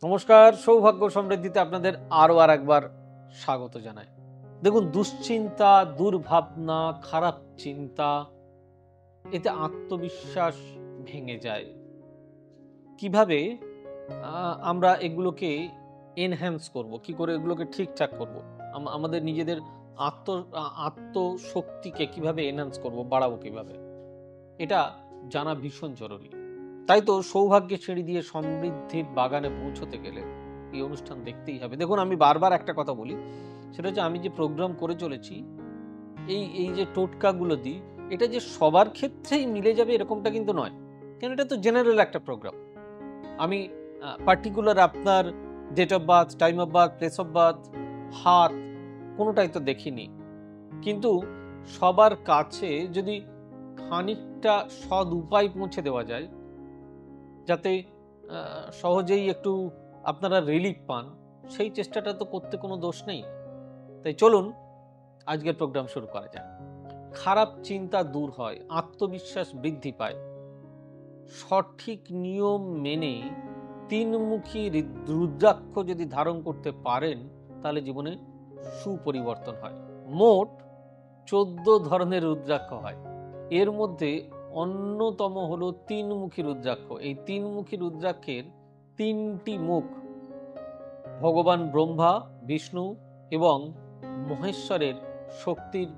নমস্কার, সৌভাগ্য সমৃদ্ধিতে আপনাদের আরো একবার স্বাগত জানাই। দেখুন, দুশ্চিন্তা, দুর্ভাবনা, খারাপ চিন্তা, এতে আত্মবিশ্বাস ভেঙে যায়। কিভাবে আমরা এগুলোকে এনহ্যান্স করব, কি করে এগুলোকে ঠিকঠাক করব, আমাদের নিজেদের আত্মশক্তিকে কিভাবে এনহ্যান্স করব, বাড়াবো কিভাবে, এটা জানা ভীষণ জরুরি। তাই তো সৌভাগ্যের সিঁড়ি দিয়ে সমৃদ্ধির বাগানে পৌঁছতে গেলে এই অনুষ্ঠান দেখতেই হবে। দেখুন, আমি বারবার একটা কথা বলি, সেটা হচ্ছে আমি যে প্রোগ্রাম করে চলেছি, এই যে টোটকাগুলো দিই, এটা যে সবার ক্ষেত্রেই মিলে যাবে এরকমটা কিন্তু নয়, কারণ এটা তো জেনারেল একটা প্রোগ্রাম। আমি পার্টিকুলার আপনার date of birth, time of birth, place of birth, হাত কোনোটাই তো দেখিনি, কিন্তু সবার কাছে যদি খানিকটা সৎ উপায় পৌঁছে দেওয়া যায় যাতে সহজেই একটু আপনারা রিলিফ পান, সেই চেষ্টাটা তো করতে কোনো দোষ নেই। তাই চলুন আজকের প্রোগ্রাম শুরু করা যায়। খারাপ চিন্তা দূর হয়, আত্মবিশ্বাস বৃদ্ধি পায়, সঠিক নিয়ম মেনে তিনমুখী রুদ্রাক্ষ যদি ধারণ করতে পারেন তাহলে জীবনে সুপরিবর্তন হয়। মোট 14 ধরনের রুদ্রাক্ষ হয়, এর মধ্যে অন্যতম হলো তিনমুখী রুদ্রাক্ষ। এই তিনমুখী রুদ্রাক্ষের তিনটি মুখ ভগবান ব্রহ্মা, বিষ্ণু এবং মহেশ্বরের শক্তির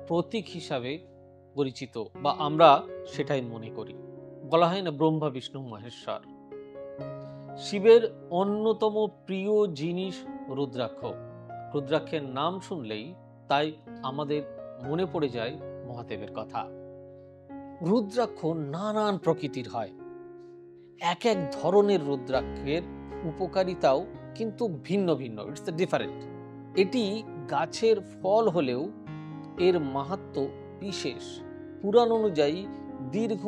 প্রতীক হিসাবে পরিচিত, বা আমরা সেটাই মনে করি। বলা হয় না ব্রহ্মা, বিষ্ণু, মহেশ্বর। শিবের অন্যতম প্রিয় জিনিস রুদ্রাক্ষ। রুদ্রাক্ষের নাম শুনলেই তাই আমাদের মনে পড়ে যায় মহাদেবের কথা। রুদ্রাক্ষ নানান প্রকৃতির হয়, এক এক ধরনের রুদ্রাক্ষের উপকারিতাও কিন্তু ভিন্ন ভিন্ন, ইটস ডিফারেন্ট। এটি গাছের ফল হলেও এর মাহাত্ম্য বিশেষ। পুরাণ অনুযায়ী দীর্ঘ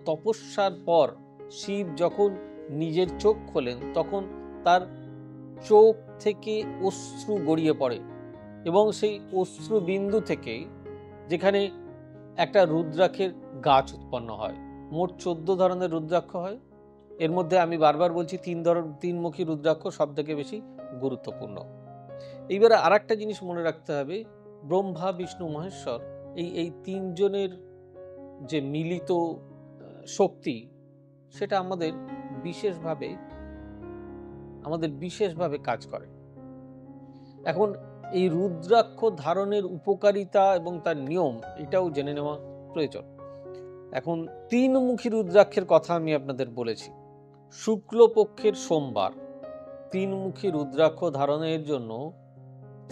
তপস্যার পর শিব যখন নিজের চোখ খোলেন তখন তার চোখ থেকে অশ্রু গড়িয়ে পড়ে এবং সেই অশ্রু বিন্দু থেকে যেখানে একটা রুদ্রাক্ষের গাছ উৎপন্ন হয়। মোট 14 ধরনের রুদ্রাক্ষ হয়, এর মধ্যে আমি বারবার বলছি তিনমুখী রুদ্রাক্ষ সব থেকে বেশি গুরুত্বপূর্ণ। এইবারে আর একটা জিনিস মনে রাখতে হবে, ব্রহ্মা, বিষ্ণু, মহেশ্বর এই তিনজনের যে মিলিত শক্তি, সেটা আমাদের বিশেষভাবে কাজ করে। এখন এই রুদ্রাক্ষ ধারণের উপকারিতা এবং তার নিয়ম এটাও জেনে নেওয়া প্রয়োজন। এখন তিনমুখী রুদ্রাক্ষের কথা আমি আপনাদের বলেছি। শুক্লপক্ষের সোমবার তিনমুখী রুদ্রাক্ষ ধারণের জন্য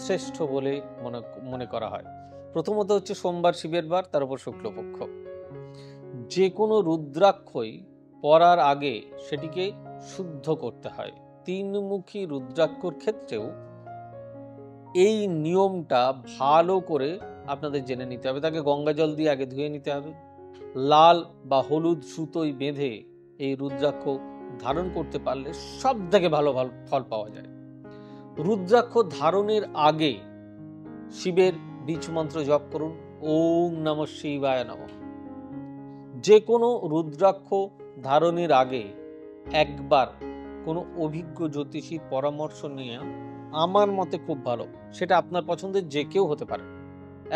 শ্রেষ্ঠ বলে মনে করা হয়। প্রথমত হচ্ছে সোমবার শিবের বার, তার উপর শুক্লপক্ষ। যে কোনো রুদ্রাক্ষই পরার আগে সেটিকে শুদ্ধ করতে হয়। তিনমুখী রুদ্রাক্ষর ক্ষেত্রেও এই নিয়মটা ভালো করে আপনাদের জেনে নিতে হবে। তাকে গঙ্গা জল দিয়ে আগে ধুয়ে নিতে হবে। লাল বা হলুদ সুতোয় বেঁধে এই রুদ্রাক্ষ ধারণ করতে পারলে সব থেকে ভালো ফল পাওয়া যায়। রুদ্রাক্ষ ধারণের আগে শিবের বীজ মন্ত্র জপ করুন, ওম নমঃ শিবায় নমঃ। যে কোনো রুদ্রাক্ষ ধারণের আগে একবার কোনো অভিজ্ঞ জ্যোতিষীর পরামর্শ নিয়ে আমার মতে খুব ভালো। সেটা আপনার পছন্দের যে কেউ হতে পারে।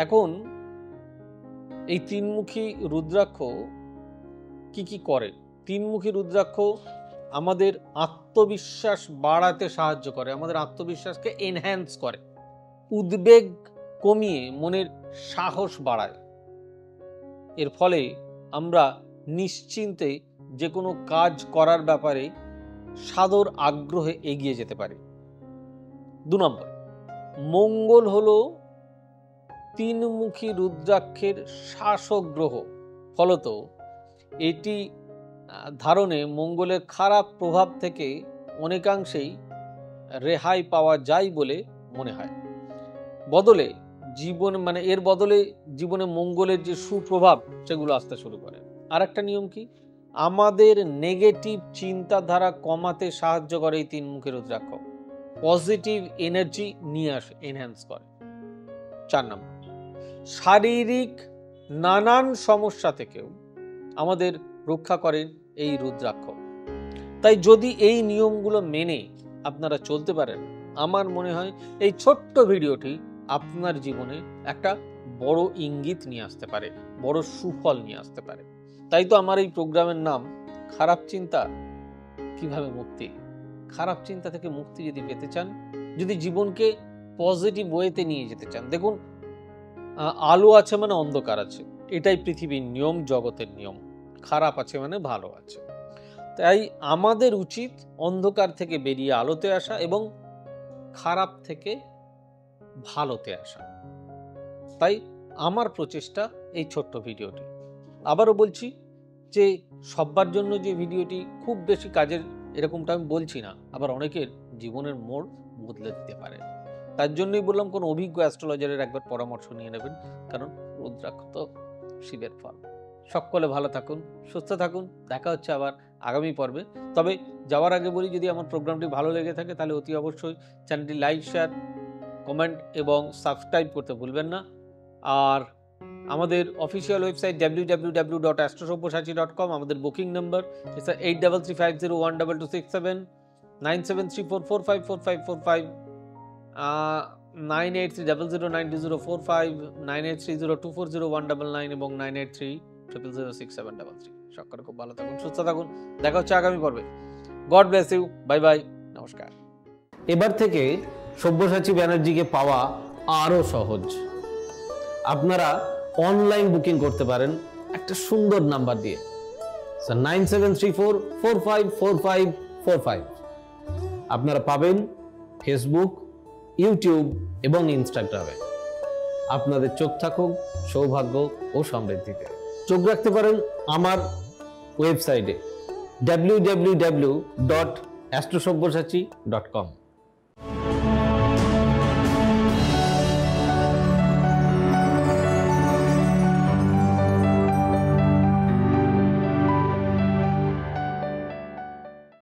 এখন এই তিনমুখী রুদ্রাক্ষ কি কি করে? তিনমুখী রুদ্রাক্ষ আমাদের আত্মবিশ্বাস বাড়াতে সাহায্য করে, আমাদের আত্মবিশ্বাসকে এনহ্যান্স করে, উদ্বেগ কমিয়ে মনের সাহস বাড়ায়। এর ফলে আমরা নিশ্চিন্তে যে কোনো কাজ করার ব্যাপারে সাদর আগ্রহে এগিয়ে যেতে পারি। 2 নম্বর, মঙ্গল হলো তিনমুখী রুদ্রাক্ষের শাসক গ্রহ। ফলত এটি ধারণে মঙ্গলের খারাপ প্রভাব থেকে অনেকাংশেই রেহাই পাওয়া যায় বলে মনে হয়। এর বদলে জীবনে মঙ্গলের যে সুপ্রভাব সেগুলো আসতে শুরু করে। আর একটা নিয়ম কি, আমাদের নেগেটিভ চিন্তাধারা কমাতে সাহায্য করে এই তিনমুখী রুদ্রাক্ষ, পজিটিভ এনার্জি নিয়ে আসে, এনহ্যান্স করে। 4 নম্বর, শারীরিক নানান সমস্যা থেকেও আমাদের রক্ষা করেন এই রুদ্রাক্ষ। তাই যদি এই নিয়মগুলো মেনে আপনারা চলতে পারেন, আমার মনে হয় এই ছোট্ট ভিডিওটি আপনার জীবনে একটা বড় ইঙ্গিত নিয়ে আসতে পারে, বড় সুফল নিয়ে আসতে পারে। তাই তো আমার এই প্রোগ্রামের নাম খারাপ চিন্তা কিভাবে মুক্তি। খারাপ চিন্তা থেকে মুক্তি যদি পেতে চান, যদি জীবনকে পজিটিভ ওয়েতে নিয়ে যেতে চান, দেখুন আলো আছে মানে অন্ধকার আছে, এটাই পৃথিবীর নিয়ম, জগতের নিয়ম। খারাপ আছে মানে ভালো আছে। তাই আমাদের উচিত অন্ধকার থেকে বেরিয়ে আলোতে আসা এবং খারাপ থেকে ভালোতে আসা। তাই আমার প্রচেষ্টা এই ছোট্ট ভিডিওটি। আবারও বলছি যে সবার জন্য যে ভিডিওটি খুব বেশি কাজের এরকমটা আমি বলছি না, আবার অনেকের জীবনের মোড় বদলে দিতে পারে। তার জন্যই বললাম কোনো অভিজ্ঞ অ্যাস্ট্রোলজারের একবার পরামর্শ নিয়ে নেবেন, কারণ রুদ্রাক্ষ তো শিবের ফল। সকলে ভালো থাকুন, সুস্থ থাকুন, দেখা হচ্ছে আবার আগামী পর্বে। তবে যাওয়ার আগে বলি, যদি আমার প্রোগ্রামটি ভালো লেগে থাকে তাহলে অতি অবশ্যই চ্যানেলটি লাইক, শেয়ার, কমেন্ট এবং সাবস্ক্রাইব করতে ভুলবেন না। আর আমাদের অফিসিয়াল ওয়েবসাইট www.astrosobhoshachi.com, আমাদের বুকিং নাম্বার ইটস 8335012267, 9734454545, 9830092045, 9830240199 এবং 9830006733। সকলে খুব ভালো থাকুন, সুস্থ থাকুন, দেখা হচ্ছে আগামী পর্বে। God bless you, bye bye, নমস্কার। এবার থেকে সব্যসাচী ব্যানার্জিকে পাওয়া আরো সহজ। আপনারা অনলাইন বুকিং করতে পারেন একটা সুন্দর নাম্বার দিয়ে, 9734454545। আপনারা পাবেন ফেসবুক, ইউটিউব এবং ইনস্টাগ্রামে। আপনাদের চোখ থাকুক সৌভাগ্য ও সমৃদ্ধিতে। চোখ রাখতে পারেন আমার ওয়েবসাইটে www.astrosobhoshachi.com।